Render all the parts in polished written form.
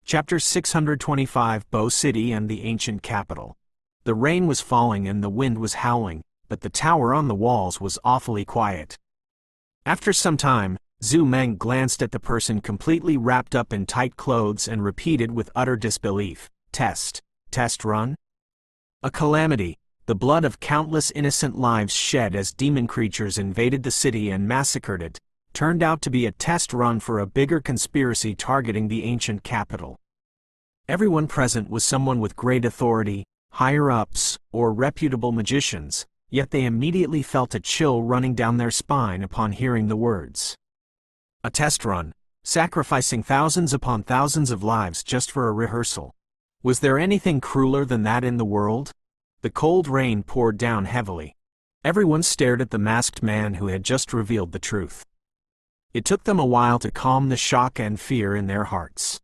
Chapter 625 Bow City and the Ancient Capital. The rain was falling and the wind was howling, but the tower on the walls was awfully quiet. After some time, Zhu Meng glanced at the person completely wrapped up in tight clothes and repeated with utter disbelief, "Test run? A calamity, the blood of countless innocent lives shed as demon creatures invaded the city and massacred it, turned out to be a test run for a bigger conspiracy targeting the ancient capital." Everyone present was someone with great authority, higher-ups, or reputable magicians, yet they immediately felt a chill running down their spine upon hearing the words. A test run, sacrificing thousands upon thousands of lives just for a rehearsal. Was there anything crueler than that in the world? The cold rain poured down heavily. Everyone stared at the masked man who had just revealed the truth. It took them a while to calm the shock and fear in their hearts.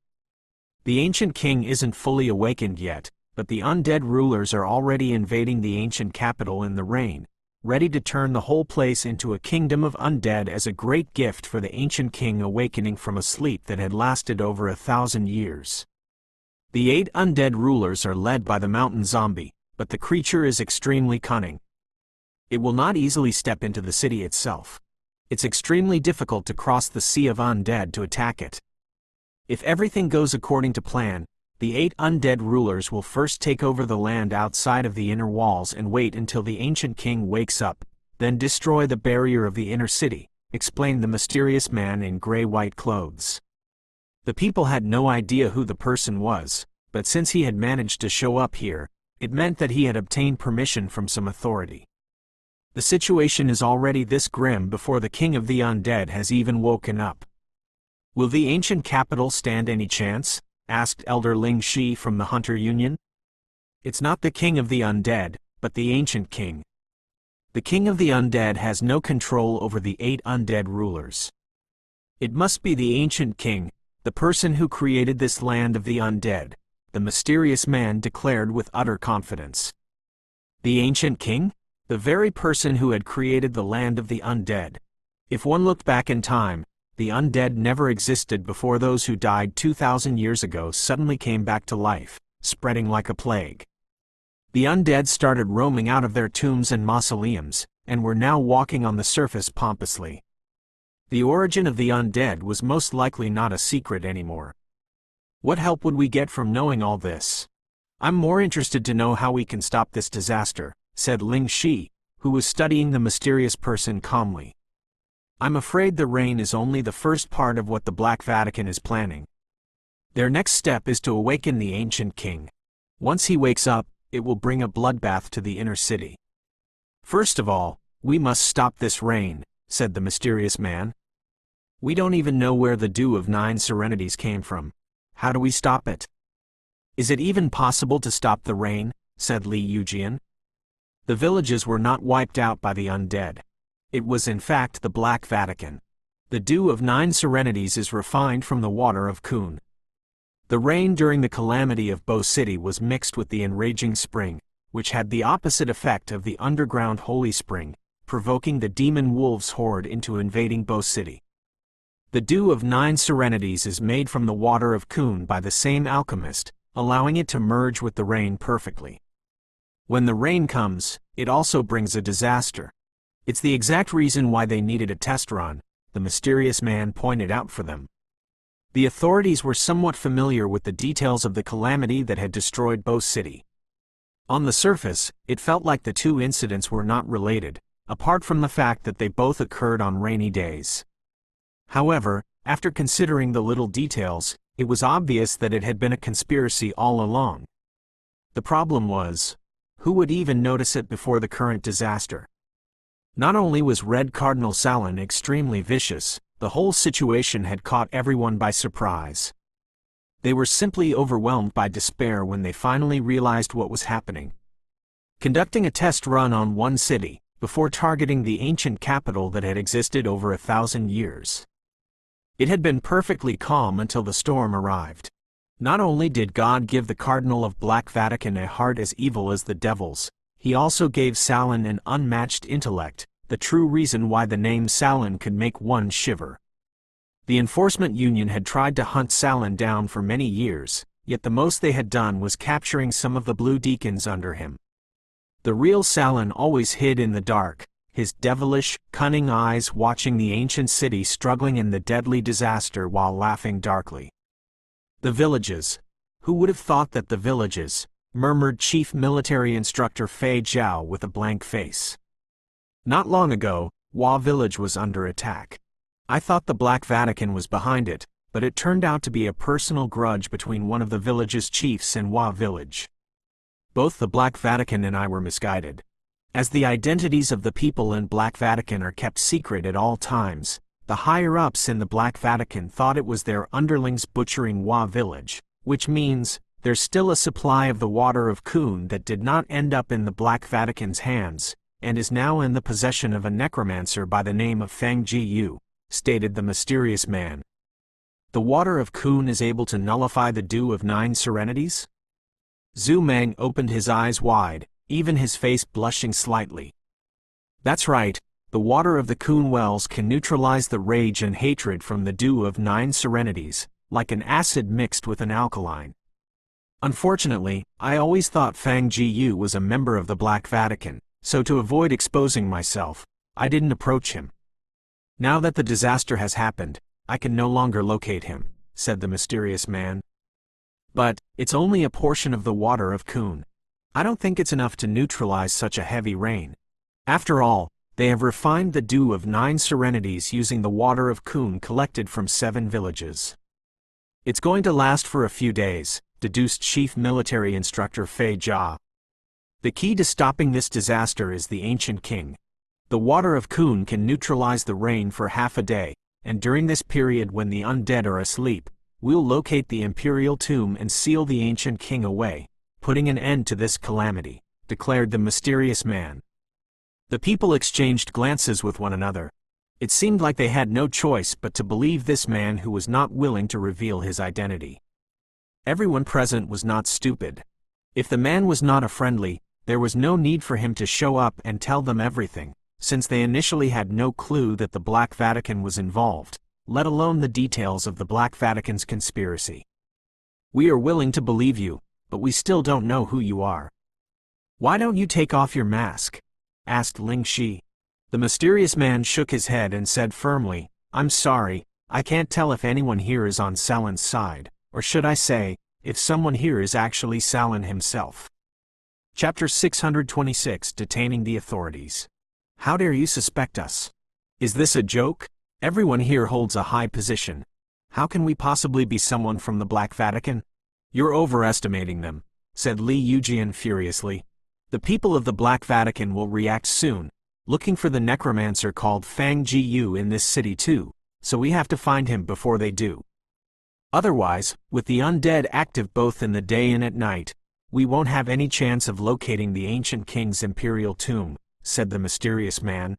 The ancient king isn't fully awakened yet, but the undead rulers are already invading the ancient capital in the rain, ready to turn the whole place into a kingdom of undead as a great gift for the ancient king awakening from a sleep that had lasted over 1,000 years. The 8 undead rulers are led by the mountain zombie, but the creature is extremely cunning. It will not easily step into the city itself. It's extremely difficult to cross the sea of undead to attack it. If everything goes according to plan, the 8 undead rulers will first take over the land outside of the inner walls and wait until the ancient king wakes up, then destroy the barrier of the inner city, explained the mysterious man in gray-white clothes. The people had no idea who the person was, but since he had managed to show up here, it meant that he had obtained permission from some authority. The situation is already this grim before the king of the undead has even woken up. "Will the ancient capital stand any chance?" asked Elder Ling Shi from the Hunter Union. "It's not the king of the undead, but the ancient king. The king of the undead has no control over the 8 undead rulers. It must be the ancient king, the person who created this land of the undead," the mysterious man declared with utter confidence. The ancient king? The very person who had created the land of the undead. If one looked back in time, the undead never existed before those who died 2,000 years ago suddenly came back to life, spreading like a plague. The undead started roaming out of their tombs and mausoleums, and were now walking on the surface pompously. The origin of the undead was most likely not a secret anymore. What help would we get from knowing all this? "I'm more interested to know how we can stop this disaster," said Ling Shi, who was studying the mysterious person calmly. "I'm afraid the rain is only the first part of what the Black Vatican is planning. Their next step is to awaken the ancient king. Once he wakes up, it will bring a bloodbath to the inner city. First of all, we must stop this rain," said the mysterious man. "We don't even know where the dew of 9 serenities came from. How do we stop it?" "Is it even possible to stop the rain?" said Li Yujian. The villages were not wiped out by the undead. It was in fact the Black Vatican. The dew of 9 serenities is refined from the water of Kun. The rain during the calamity of Bow City was mixed with the enraging spring, which had the opposite effect of the underground holy spring, provoking the demon wolves horde into invading Bow City. The dew of 9 serenities is made from the water of Kun by the same alchemist, allowing it to merge with the rain perfectly. When the rain comes, it also brings a disaster. It's the exact reason why they needed a test run, the mysterious man pointed out for them. The authorities were somewhat familiar with the details of the calamity that had destroyed Bow City. On the surface, it felt like the 2 incidents were not related, apart from the fact that they both occurred on rainy days. However, after considering the little details, it was obvious that it had been a conspiracy all along. The problem was, who would even notice it before the current disaster? Not only was Red Cardinal Salin extremely vicious, the whole situation had caught everyone by surprise. They were simply overwhelmed by despair when they finally realized what was happening. Conducting a test run on one city, before targeting the ancient capital that had existed over 1,000 years. It had been perfectly calm until the storm arrived. Not only did God give the Cardinal of Black Vatican a heart as evil as the devil's, he also gave Salin an unmatched intellect, the true reason why the name Salin could make one shiver. The enforcement union had tried to hunt Salin down for many years, yet the most they had done was capturing some of the blue deacons under him. The real Salin always hid in the dark, his devilish, cunning eyes watching the ancient city struggling in the deadly disaster while laughing darkly. The villages. Who would have thought that the villages? Murmured Chief Military Instructor Fei Zhao with a blank face. Not long ago, Hua Village was under attack. I thought the Black Vatican was behind it, but it turned out to be a personal grudge between one of the village's chiefs and Hua Village. Both the Black Vatican and I were misguided. As the identities of the people in Black Vatican are kept secret at all times, the higher-ups in the Black Vatican thought it was their underlings butchering Hua Village, which means there's still a supply of the water of Kun that did not end up in the Black Vatican's hands, and is now in the possession of a necromancer by the name of Feng Jiyu, stated the mysterious man. The water of Kun is able to nullify the dew of 9 serenities? Zhu Meng opened his eyes wide, even his face blushing slightly. That's right, the water of the Kun wells can neutralize the rage and hatred from the dew of 9 serenities, like an acid mixed with an alkaline. Unfortunately, I always thought Feng Jiyu was a member of the Black Vatican, so to avoid exposing myself, I didn't approach him. Now that the disaster has happened, I can no longer locate him, said the mysterious man. But it's only a portion of the water of Kun. I don't think it's enough to neutralize such a heavy rain. After all, they have refined the dew of 9 serenities using the water of Kun collected from 7 villages. It's going to last for a few days, deduced Chief Military Instructor Fei Zhao. The key to stopping this disaster is the ancient king. The water of Kun can neutralize the rain for half a day, and during this period when the undead are asleep, we'll locate the imperial tomb and seal the ancient king away, putting an end to this calamity, declared the mysterious man. The people exchanged glances with one another. It seemed like they had no choice but to believe this man who was not willing to reveal his identity. Everyone present was not stupid. If the man was not a friendly, there was no need for him to show up and tell them everything, since they initially had no clue that the Black Vatican was involved, let alone the details of the Black Vatican's conspiracy. We are willing to believe you, but we still don't know who you are. Why don't you take off your mask? Asked Ling Shi. The mysterious man shook his head and said firmly, I'm sorry, I can't tell if anyone here is on Salin's side, or should I say, if someone here is actually Salin himself. Chapter 626 Detaining the Authorities. How dare you suspect us? Is this a joke? Everyone here holds a high position. How can we possibly be someone from the Black Vatican? You're overestimating them, said Li Yujian furiously. The people of the Black Vatican will react soon, looking for the necromancer called Feng Jiyu in this city too, so we have to find him before they do. Otherwise, with the undead active both in the day and at night, we won't have any chance of locating the ancient king's imperial tomb, said the mysterious man.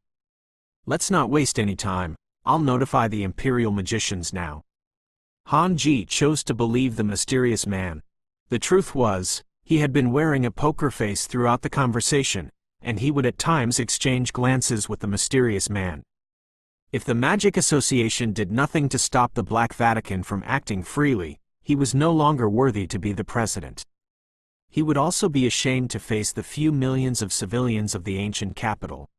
Let's not waste any time, I'll notify the imperial magicians now. Han Ji chose to believe the mysterious man. The truth was, he had been wearing a poker face throughout the conversation, and he would at times exchange glances with the mysterious man. If the Magic Association did nothing to stop the Black Vatican from acting freely, he was no longer worthy to be the president. He would also be ashamed to face the few millions of civilians of the ancient capital.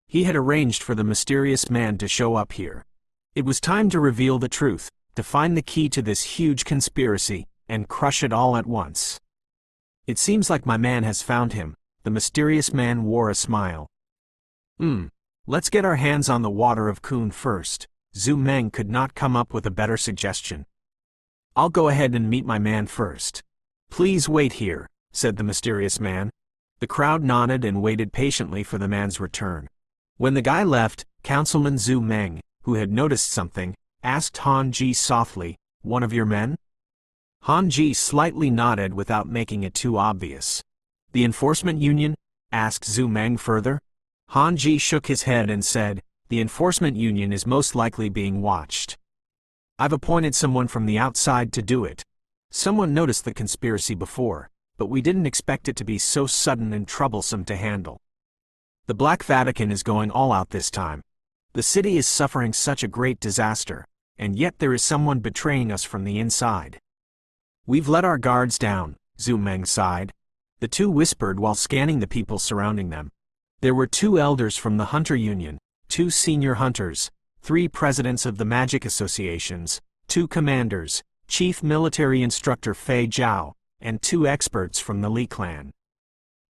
He had arranged for the mysterious man to show up here. It was time to reveal the truth, to find the key to this huge conspiracy, and crush it all at once. It seems like my man has found him. The mysterious man wore a smile. Let's get our hands on the water of Kun first. Zhu Meng could not come up with a better suggestion. I'll go ahead and meet my man first. Please wait here, said the mysterious man. The crowd nodded and waited patiently for the man's return. When the guy left, Councilman Zhu Meng, who had noticed something, asked Han Ji softly, one of your men? Han Ji slightly nodded without making it too obvious. The enforcement union? Asked Zhu Meng further. Han Ji shook his head and said, the enforcement union is most likely being watched. I've appointed someone from the outside to do it. Someone noticed the conspiracy before, but we didn't expect it to be so sudden and troublesome to handle. The Black Vatican is going all out this time. The city is suffering such a great disaster, and yet there is someone betraying us from the inside. We've let our guards down, Zhu Meng sighed. The two whispered while scanning the people surrounding them. There were 2 elders from the Hunter Union, 2 senior hunters, 3 presidents of the magic associations, 2 commanders, Chief Military Instructor Fei Zhao, and 2 experts from the Li clan.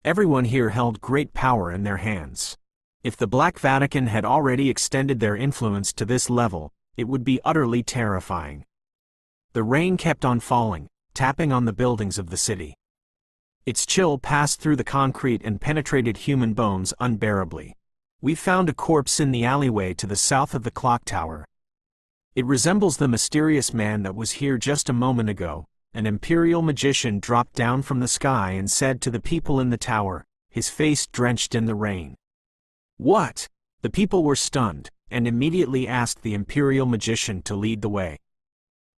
Everyone here held great power in their hands. If the Black Vatican had already extended their influence to this level, it would be utterly terrifying. The rain kept on falling, tapping on the buildings of the city. Its chill passed through the concrete and penetrated human bones unbearably. We found a corpse in the alleyway to the south of the clock tower. It resembles the mysterious man that was here just a moment ago. An imperial magician dropped down from the sky and said to the people in the tower, his face drenched in the rain. What? The people were stunned, and immediately asked the imperial magician to lead the way.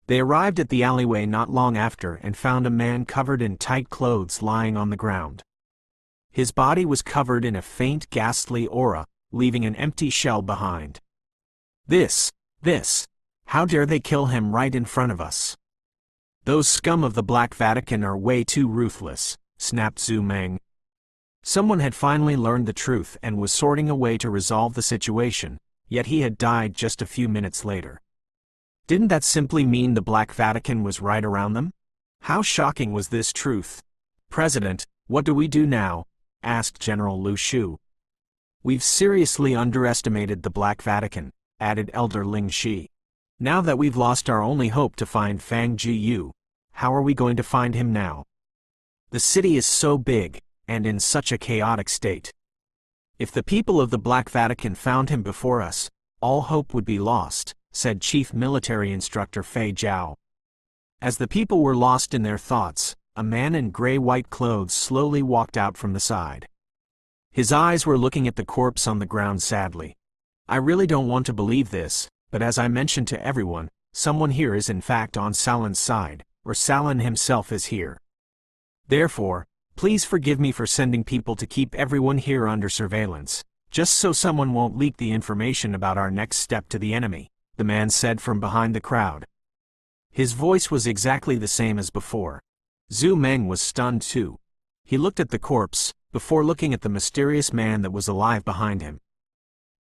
They arrived at the alleyway not long after and found a man covered in tight clothes lying on the ground. His body was covered in a faint ghastly aura, leaving an empty shell behind. This, how dare they kill him right in front of us? Those scum of the Black Vatican are way too ruthless, snapped Zhu Meng. Someone had finally learned the truth and was sorting a way to resolve the situation, yet he had died just a few minutes later. Didn't that simply mean the Black Vatican was right around them? How shocking was this truth? President, what do we do now? Asked General Lu Shu. We've seriously underestimated the Black Vatican, added Elder Ling Shi. Now that we've lost our only hope to find Fang Jiyu, how are we going to find him now? The city is so big, and in such a chaotic state. If the people of the Black Vatican found him before us, all hope would be lost, said Chief Military Instructor Fei Zhao. As the people were lost in their thoughts, a man in gray-white clothes slowly walked out from the side. His eyes were looking at the corpse on the ground sadly. I really don't want to believe this, but as I mentioned to everyone, someone here is in fact on Salin's side, or Salin himself is here. Therefore, please forgive me for sending people to keep everyone here under surveillance, just so someone won't leak the information about our next step to the enemy, the man said from behind the crowd. His voice was exactly the same as before. Zhu Meng was stunned too. He looked at the corpse, before looking at the mysterious man that was alive behind him.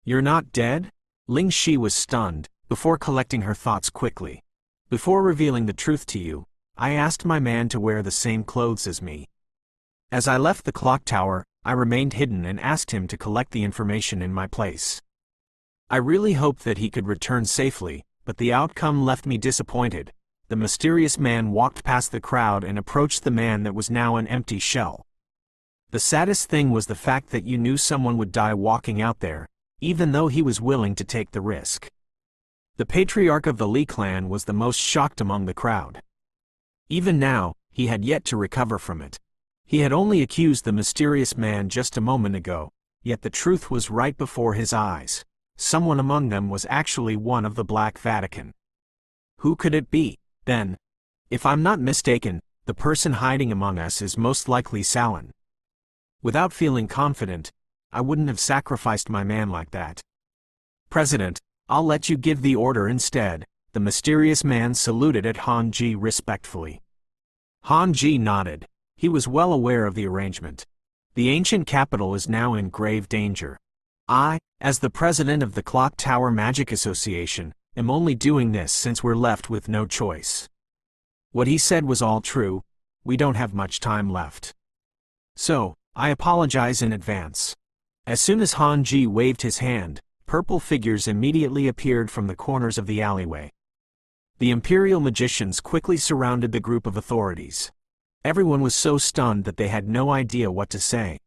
You're not dead? Ling Shi was stunned, before collecting her thoughts quickly. Before revealing the truth to you, I asked my man to wear the same clothes as me. As I left the clock tower, I remained hidden and asked him to collect the information in my place. I really hoped that he could return safely, but the outcome left me disappointed. The mysterious man walked past the crowd and approached the man that was now an empty shell. The saddest thing was the fact that you knew someone would die walking out there, even though he was willing to take the risk. The patriarch of the Li clan was the most shocked among the crowd. Even now, he had yet to recover from it. He had only accused the mysterious man just a moment ago, yet the truth was right before his eyes. Someone among them was actually one of the Black Vatican. Who could it be, then? If I'm not mistaken, the person hiding among us is most likely Salin. Without feeling confident, I wouldn't have sacrificed my man like that. President, I'll let you give the order instead. The mysterious man saluted at Han Ji respectfully. Han Ji nodded. He was well aware of the arrangement. The ancient capital is now in grave danger. I, as the president of the Clock Tower Magic Association, am only doing this since we're left with no choice. What he said was all true. We don't have much time left. So, I apologize in advance. As soon as Han Ji waved his hand, purple figures immediately appeared from the corners of the alleyway. The Imperial magicians quickly surrounded the group of authorities. Everyone was so stunned that they had no idea what to say.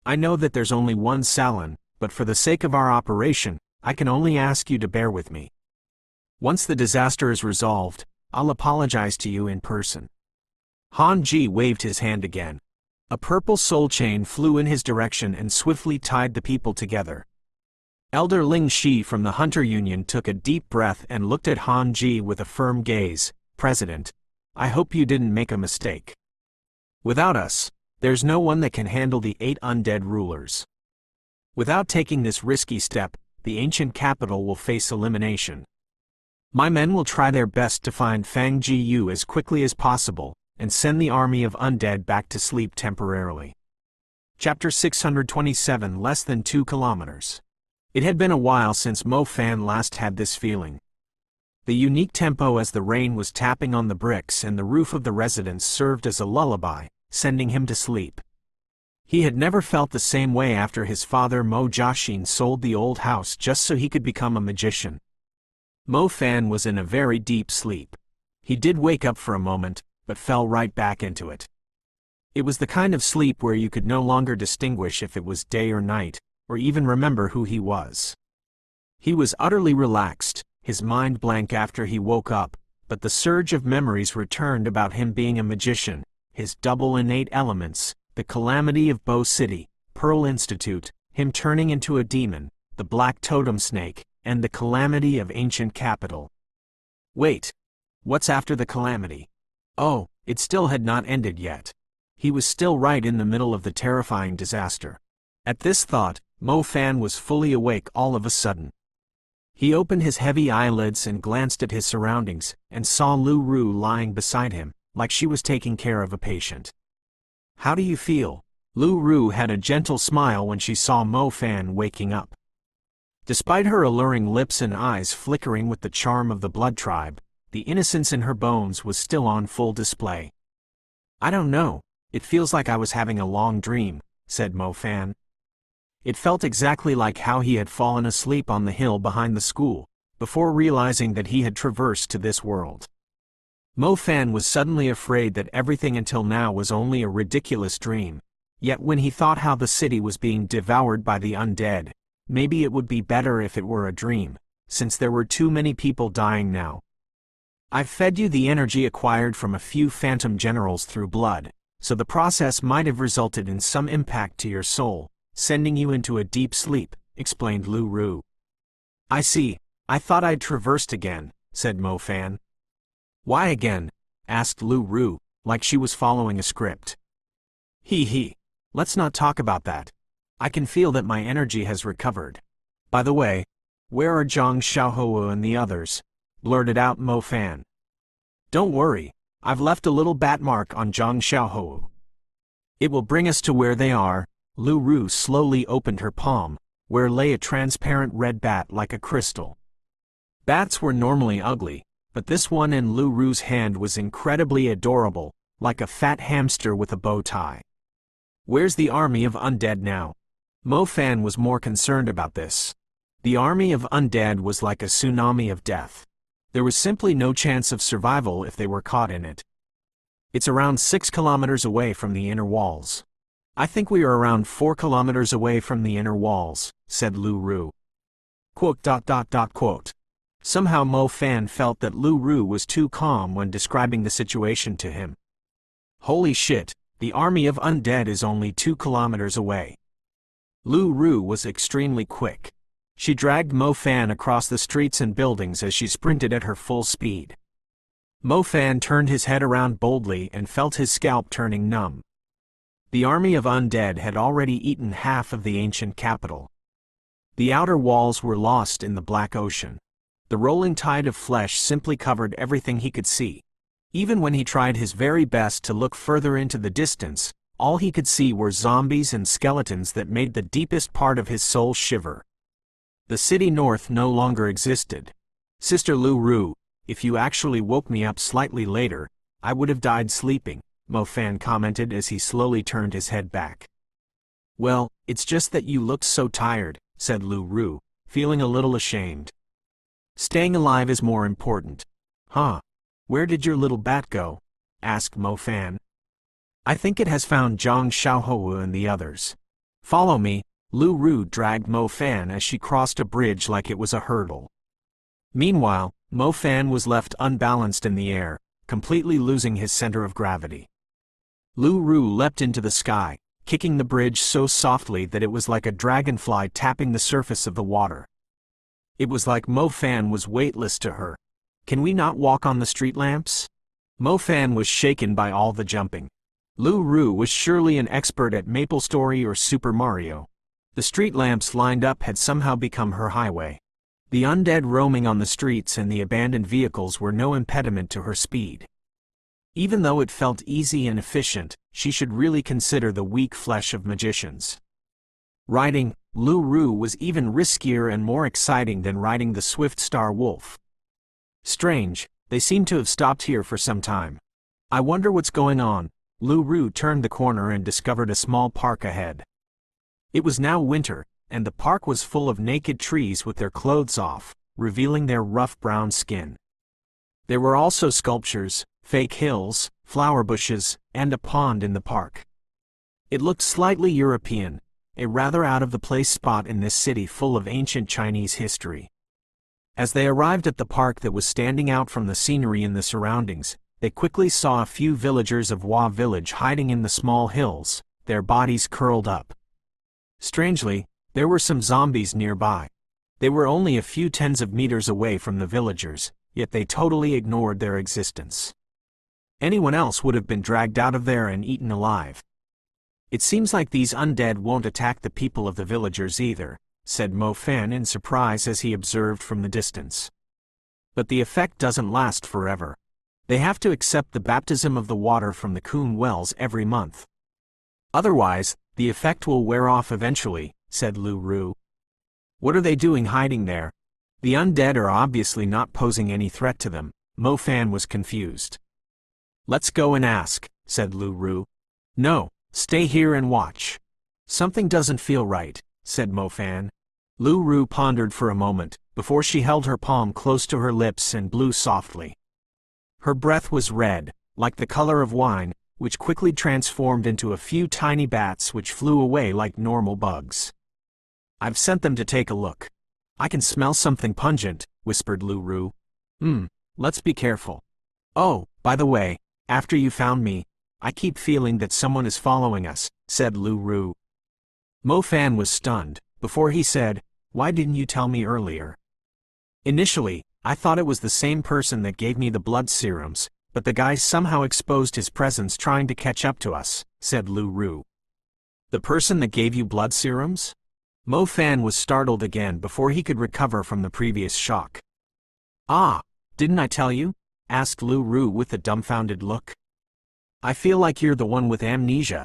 I know that there's only one Salin, but for the sake of our operation, I can only ask you to bear with me. Once the disaster is resolved, I'll apologize to you in person. Han Ji waved his hand again. A purple soul chain flew in his direction and swiftly tied the people together. Elder Ling Shi from the Hunter Union took a deep breath and looked at Han Ji with a firm gaze. President, I hope you didn't make a mistake. Without us, there's no one that can handle the 8 undead rulers. Without taking this risky step, the ancient capital will face elimination. My men will try their best to find Fang Jiyu as quickly as possible, and send the army of undead back to sleep temporarily. Chapter 627 Less than 2 kilometers. It had been a while since Mo Fan last had this feeling. The unique tempo as the rain was tapping on the bricks and the roof of the residence served as a lullaby, sending him to sleep. He had never felt the same way after his father Mo Jashin sold the old house just so he could become a magician. Mo Fan was in a very deep sleep. He did wake up for a moment, but fell right back into it. It was the kind of sleep where you could no longer distinguish if it was day or night, or even remember who he was. He was utterly relaxed, his mind blank after he woke up, but the surge of memories returned about him being a magician, his double innate elements, the calamity of Bow City, Pearl Institute, him turning into a demon, the black totem snake, and the calamity of ancient capital. Wait. What's after the calamity? Oh, it still had not ended yet. He was still right in the middle of the terrifying disaster. At this thought, Mo Fan was fully awake all of a sudden. He opened his heavy eyelids and glanced at his surroundings, and saw Lu Ru lying beside him, like she was taking care of a patient. How do you feel? Lu Ru had a gentle smile when she saw Mo Fan waking up. Despite her alluring lips and eyes flickering with the charm of the blood tribe, the innocence in her bones was still on full display. I don't know, it feels like I was having a long dream, said Mo Fan. It felt exactly like how he had fallen asleep on the hill behind the school, before realizing that he had traversed to this world. Mo Fan was suddenly afraid that everything until now was only a ridiculous dream, yet when he thought how the city was being devoured by the undead, maybe it would be better if it were a dream, since there were too many people dying now. I've fed you the energy acquired from a few phantom generals through blood, so the process might have resulted in some impact to your soul, sending you into a deep sleep, explained Lu Ru. I see, I thought I'd traversed again, said Mo Fan. Why again? Asked Lu Ru, like she was following a script. He, let's not talk about that. I can feel that my energy has recovered. By the way, where are Zhang Xiaohou and the others? Blurted out Mo Fan. Don't worry, I've left a little bat mark on Zhang Xiaohou. It will bring us to where they are. Lu Ru slowly opened her palm, where lay a transparent red bat like a crystal. Bats were normally ugly, but this one in Lu Ru's hand was incredibly adorable, like a fat hamster with a bow tie. Where's the army of undead now? Mo Fan was more concerned about this. The army of undead was like a tsunami of death. There was simply no chance of survival if they were caught in it. It's around 6 kilometers away from the inner walls. I think we are around 4 kilometers away from the inner walls, said Lu Ru. Quote. Somehow Mo Fan felt that Lu Ru was too calm when describing the situation to him. Holy shit, the army of undead is only 2 kilometers away. Lu Ru was extremely quick. She dragged Mo Fan across the streets and buildings as she sprinted at her full speed. Mo Fan turned his head around boldly and felt his scalp turning numb. The army of undead had already eaten half of the ancient capital. The outer walls were lost in the black ocean. The rolling tide of flesh simply covered everything he could see. Even when he tried his very best to look further into the distance, all he could see were zombies and skeletons that made the deepest part of his soul shiver. The city north no longer existed. Sister Lu Ru, if you actually woke me up slightly later, I would have died sleeping, Mo Fan commented as he slowly turned his head back. Well, it's just that you looked so tired, said Lu Ru, feeling a little ashamed. Staying alive is more important. Huh? Where did your little bat go? Asked Mo Fan. I think it has found Zhang Xiaohou and the others. Follow me. Lu Ru dragged Mo Fan as she crossed a bridge like it was a hurdle. Meanwhile, Mo Fan was left unbalanced in the air, completely losing his center of gravity. Lu Ru leapt into the sky, kicking the bridge so softly that it was like a dragonfly tapping the surface of the water. It was like Mo Fan was weightless to her. Can we not walk on the street lamps? Mo Fan was shaken by all the jumping. Lu Ru was surely an expert at MapleStory or Super Mario. The street lamps lined up had somehow become her highway. The undead roaming on the streets and the abandoned vehicles were no impediment to her speed. Even though it felt easy and efficient, she should really consider the weak flesh of magicians. Riding Lu Ru was even riskier and more exciting than riding the swift star wolf. Strange, they seem to have stopped here for some time. I wonder what's going on. Lu Ru turned the corner and discovered a small park ahead. It was now winter, and the park was full of naked trees with their clothes off, revealing their rough brown skin. There were also sculptures, fake hills, flower bushes, and a pond in the park. It looked slightly European, a rather out-of-the-place spot in this city full of ancient Chinese history. As they arrived at the park that was standing out from the scenery in the surroundings, they quickly saw a few villagers of Hua village hiding in the small hills, their bodies curled up. Strangely, there were some zombies nearby. They were only a few tens of meters away from the villagers, yet they totally ignored their existence. Anyone else would have been dragged out of there and eaten alive. It seems like these undead won't attack the people of the villagers either, said Mo Fan in surprise as he observed from the distance. But the effect doesn't last forever. They have to accept the baptism of the water from the Kun wells every month. Otherwise, the effect will wear off eventually, said Lu Ru. What are they doing hiding there? The undead are obviously not posing any threat to them. Mo Fan was confused. Let's go and ask, said Lu Ru. No, stay here and watch. Something doesn't feel right, said Mo Fan. Lu Ru pondered for a moment, before she held her palm close to her lips and blew softly. Her breath was red, like the color of wine, which quickly transformed into a few tiny bats which flew away like normal bugs. I've sent them to take a look. I can smell something pungent, whispered Lu Ru. Let's be careful. Oh, by the way, after you found me, I keep feeling that someone is following us, said Lu Ru. Mo Fan was stunned. Before he said, why didn't you tell me earlier? Initially, I thought it was the same person that gave me the blood serums, but the guy somehow exposed his presence trying to catch up to us, said Lu Ru. The person that gave you blood serums? Mo Fan was startled again before he could recover from the previous shock. Ah, didn't I tell you? Asked Lu Ru with a dumbfounded look. I feel like you're the one with amnesia.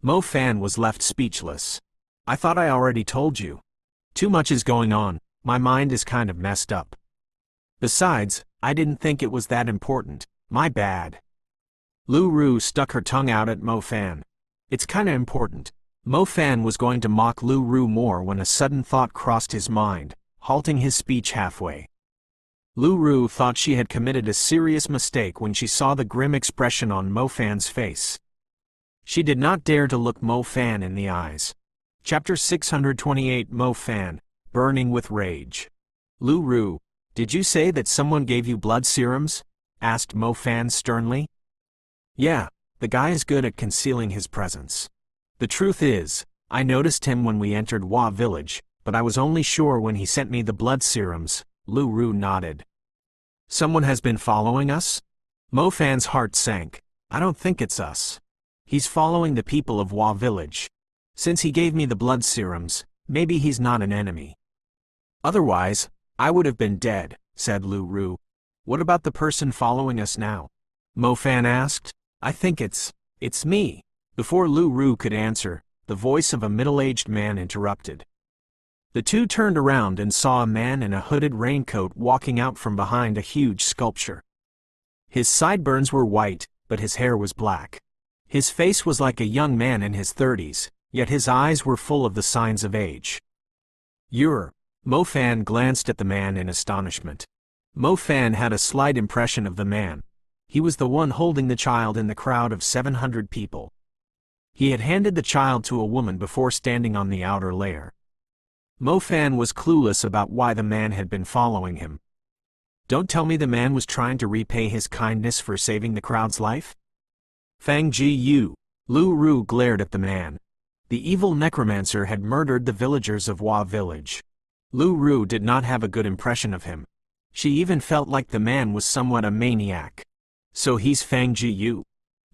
Mo Fan was left speechless. I thought I already told you. Too much is going on, my mind is kind of messed up. Besides, I didn't think it was that important, my bad. Lu Ru stuck her tongue out at Mo Fan. It's kinda important. Mo Fan was going to mock Lu Ru more when a sudden thought crossed his mind, halting his speech halfway. Lu Ru thought she had committed a serious mistake when she saw the grim expression on Mo Fan's face. She did not dare to look Mo Fan in the eyes. Chapter 628 Mo Fan, Burning with Rage. Lu Ru, did you say that someone gave you blood serums? Asked Mo Fan sternly. Yeah, the guy is good at concealing his presence. The truth is, I noticed him when we entered Hua village, but I was only sure when he sent me the blood serums. Lu Ru nodded. Someone has been following us? Mo Fan's heart sank. I don't think it's us. He's following the people of Hua village. Since he gave me the blood serums, maybe he's not an enemy. Otherwise, I would have been dead, said Lu Ru. What about the person following us now? Mo Fan asked. I think it's me. Before Lu Ru could answer, the voice of a middle-aged man interrupted. The two turned around and saw a man in a hooded raincoat walking out from behind a huge sculpture. His sideburns were white, but his hair was black. His face was like a young man in his 30s, yet his eyes were full of the signs of age. You're... Mo Fan glanced at the man in astonishment. Mo Fan had a slight impression of the man. He was the one holding the child in the crowd of 700 people. He had handed the child to a woman before standing on the outer layer. Mo Fan was clueless about why the man had been following him. Don't tell me the man was trying to repay his kindness for saving the crowd's life? Fang Ji Yu. Lu Ru glared at the man. The evil necromancer had murdered the villagers of Hua village. Lu Ru did not have a good impression of him. She even felt like the man was somewhat a maniac. So he's Fang Ji Yu?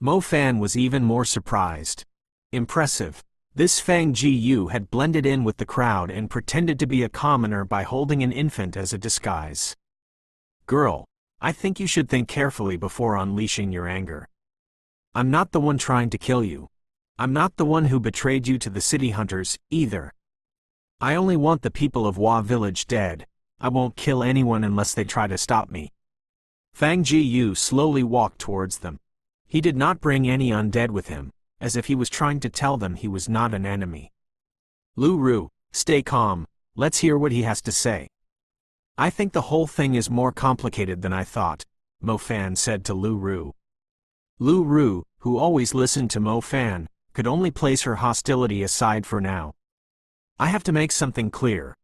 Mo Fan was even more surprised. Impressive. This Fang Ji had blended in with the crowd and pretended to be a commoner by holding an infant as a disguise. Girl, I think you should think carefully before unleashing your anger. I'm not the one trying to kill you. I'm not the one who betrayed you to the city hunters, either. I only want the people of Hua Village dead. I won't kill anyone unless they try to stop me. Fang Ji slowly walked towards them. He did not bring any undead with him, as if he was trying to tell them he was not an enemy. Lu Ru, stay calm, let's hear what he has to say. I think the whole thing is more complicated than I thought, Mo Fan said to Lu Ru. Lu Ru, who always listened to Mo Fan, could only place her hostility aside for now. I have to make something clear.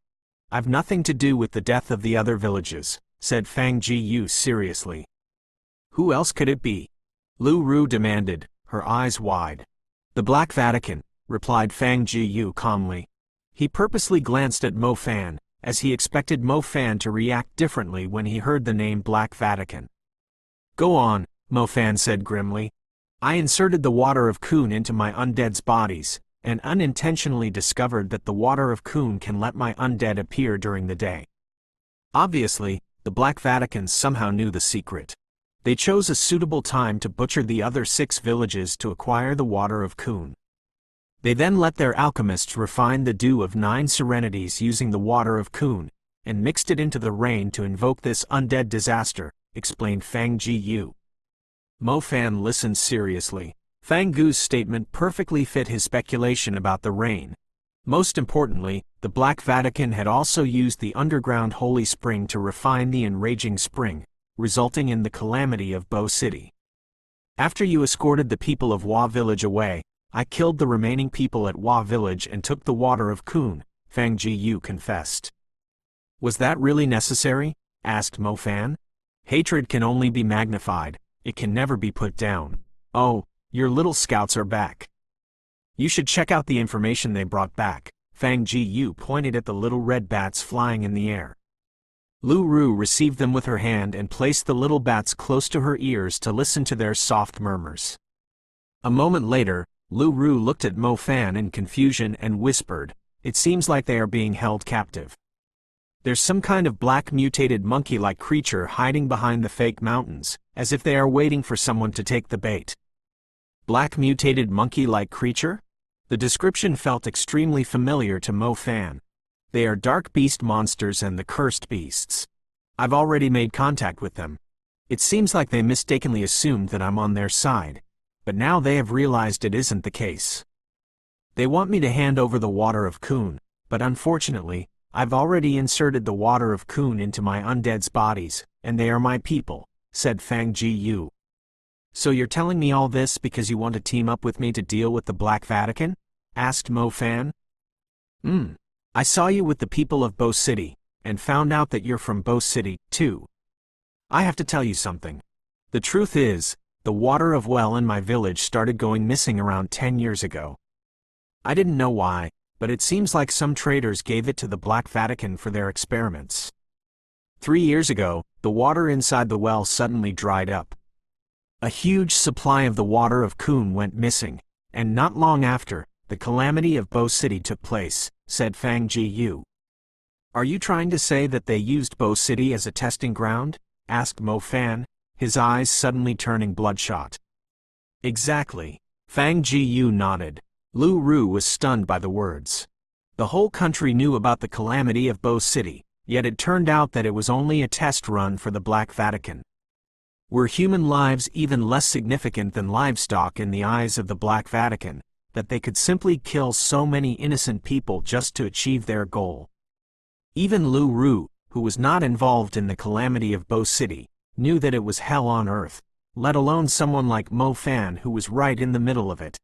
I've nothing to do with the death of the other villages, said Fang Ji seriously. Who else could it be? Lu Ru demanded, her eyes wide. The Black Vatican, replied Fang Ji calmly. He purposely glanced at Mo Fan, as he expected Mo Fan to react differently when he heard the name Black Vatican. Go on, Mo Fan said grimly. I inserted the water of Kun into my undead's bodies, and unintentionally discovered that the water of Kun can let my undead appear during the day. Obviously, the Black Vatican somehow knew the secret. They chose a suitable time to butcher the other 6 villages to acquire the water of Kun. They then let their alchemists refine the dew of 9 serenities using the water of Kun, and mixed it into the rain to invoke this undead disaster, explained Fang Ji. Mo Fan listened seriously. Fang Gu's statement perfectly fit his speculation about the rain. Most importantly, the Black Vatican had also used the underground holy spring to refine the enraging spring, resulting in the calamity of Bo City. After you escorted the people of Hua Village away, I killed the remaining people at Hua Village and took the water of Kun, Fang Ji confessed. Was that really necessary? Asked Mo Fan. Hatred can only be magnified, it can never be put down. Oh, your little scouts are back. You should check out the information they brought back. Fang Ji pointed at the little red bats flying in the air. Lu Ru received them with her hand and placed the little bats close to her ears to listen to their soft murmurs. A moment later, Lu Ru looked at Mo Fan in confusion and whispered, "It seems like they are being held captive. There's some kind of black mutated monkey-like creature hiding behind the fake mountains, as if they are waiting for someone to take the bait." Black mutated monkey-like creature? The description felt extremely familiar to Mo Fan. They are dark beast monsters and the cursed beasts. I've already made contact with them. It seems like they mistakenly assumed that I'm on their side, but now they have realized it isn't the case. They want me to hand over the water of Kun, but unfortunately, I've already inserted the water of Kun into my undead's bodies, and they are my people, said Fang Ji. So you're telling me all this because you want to team up with me to deal with the Black Vatican? Asked Mo Fan. I saw you with the people of Bo City, and found out that you're from Bo City, too. I have to tell you something. The truth is, the water of well in my village started going missing around 10 years ago. I didn't know why, but it seems like some traders gave it to the Black Vatican for their experiments. 3 years ago, the water inside the well suddenly dried up. A huge supply of the water of Kun went missing, and not long after, the calamity of Bo City took place, said Fang Ji. Are you trying to say that they used Bo City as a testing ground? Asked Mo Fan, his eyes suddenly turning bloodshot. Exactly. Fang Ji nodded. Lu Ru was stunned by the words. The whole country knew about the calamity of Bo City, yet it turned out that it was only a test run for the Black Vatican. Were human lives even less significant than livestock in the eyes of the Black Vatican, that they could simply kill so many innocent people just to achieve their goal? Even Lu Ru, who was not involved in the calamity of Bo City, knew that it was hell on earth, let alone someone like Mo Fan who was right in the middle of it.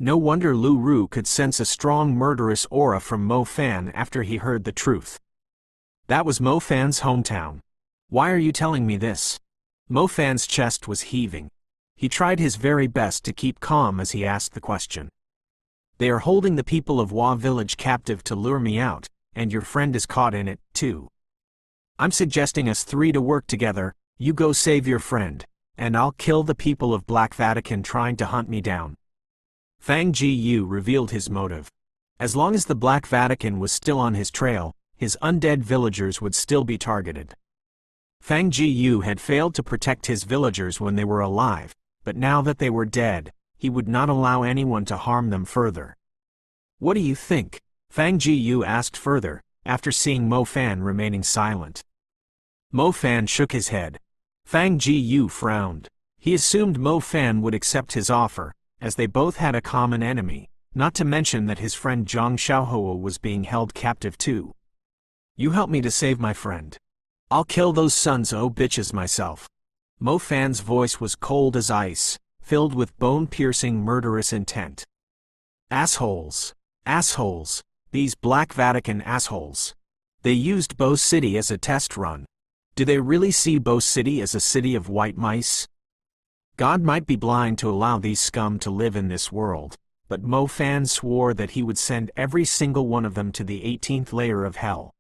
No wonder Lu Ru could sense a strong murderous aura from Mo Fan after he heard the truth. That was Mo Fan's hometown. Why are you telling me this? Mo Fan's chest was heaving. He tried his very best to keep calm as he asked the question. They are holding the people of Hua Village captive to lure me out, and your friend is caught in it, too. I'm suggesting us 3 to work together. You go save your friend, and I'll kill the people of Black Vatican trying to hunt me down. Fang Jiyu revealed his motive. As long as the Black Vatican was still on his trail, his undead villagers would still be targeted. Fang Jiyu had failed to protect his villagers when they were alive, but now that they were dead, he would not allow anyone to harm them further. What do you think? Fang Jiyu asked further, after seeing Mo Fan remaining silent. Mo Fan shook his head. Fang Jiyu frowned. He assumed Mo Fan would accept his offer, as they both had a common enemy, not to mention that his friend Zhang Xiaohou was being held captive too. You help me to save my friend. I'll kill those sons of bitches myself. Mo Fan's voice was cold as ice, filled with bone-piercing murderous intent. Assholes. Assholes. These Black Vatican assholes. They used Bo City as a test run. Do they really see Bo City as a city of white mice? God might be blind to allow these scum to live in this world, but Mo Fan swore that he would send every single one of them to the 18th layer of hell.